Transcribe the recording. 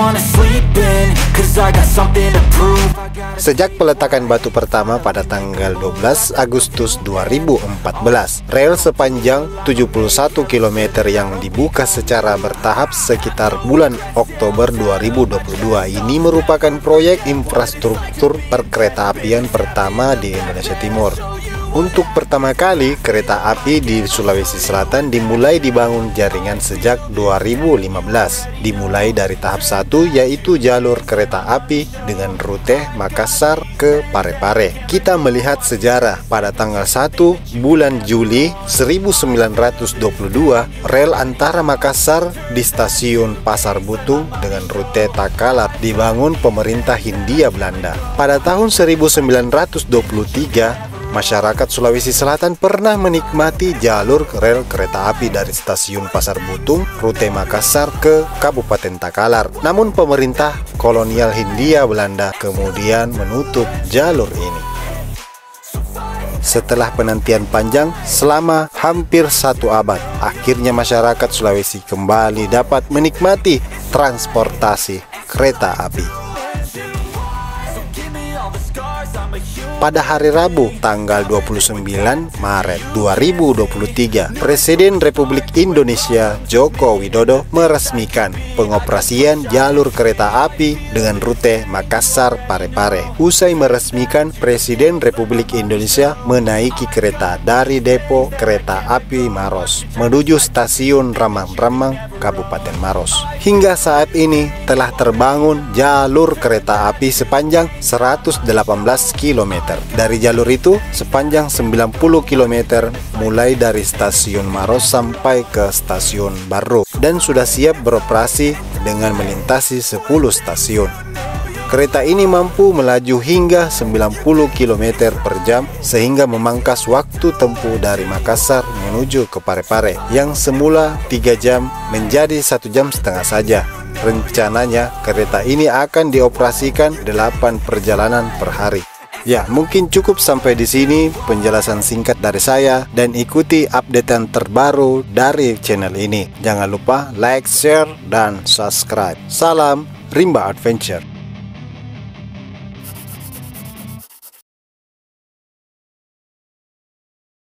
wanna sleep in, 'cause I got something to prove. Sejak peletakan batu pertama pada tanggal 12 Agustus 2014, rel sepanjang 71 km yang dibuka secara bertahap sekitar bulan Oktober 2022 ini merupakan proyek infrastruktur perkeretaapian pertama di Indonesia Timur. Untuk pertama kali, kereta api di Sulawesi Selatan dimulai dibangun jaringan sejak 2015. Dimulai dari tahap 1, yaitu jalur kereta api dengan rute Makassar ke Parepare. Kita melihat sejarah pada tanggal 1 bulan Juli 1922, rel antara Makassar di stasiun Pasar Butung dengan rute Takalar dibangun pemerintah Hindia Belanda. Pada tahun 1923, masyarakat Sulawesi Selatan pernah menikmati jalur rel kereta api dari stasiun Pasar Butung, rute Makassar ke Kabupaten Takalar. Namun pemerintah kolonial Hindia Belanda kemudian menutup jalur ini. Setelah penantian panjang selama hampir 1 abad, akhirnya masyarakat Sulawesi kembali dapat menikmati transportasi kereta api. Pada hari Rabu, tanggal 29 Maret 2023, Presiden Republik Indonesia Joko Widodo meresmikan pengoperasian jalur kereta api dengan rute Makassar-Parepare. Usai meresmikan, Presiden Republik Indonesia menaiki kereta dari depo kereta api Maros menuju stasiun Ramang-Ramang, Kabupaten Maros. Hingga saat ini telah terbangun jalur kereta api sepanjang 118 km. Dari jalur itu sepanjang 90 km mulai dari stasiun Maros sampai ke stasiun Baruk dan sudah siap beroperasi dengan melintasi 10 stasiun. Kereta ini mampu melaju hingga 90 km per jam sehingga memangkas waktu tempuh dari Makassar menuju ke Parepare yang semula 3 jam menjadi 1,5 jam saja. Rencananya kereta ini akan dioperasikan 8 perjalanan per hari. Ya, mungkin cukup sampai di sini penjelasan singkat dari saya, dan ikuti updatean terbaru dari channel ini. Jangan lupa like, share, dan subscribe. Salam Rimba Adventure.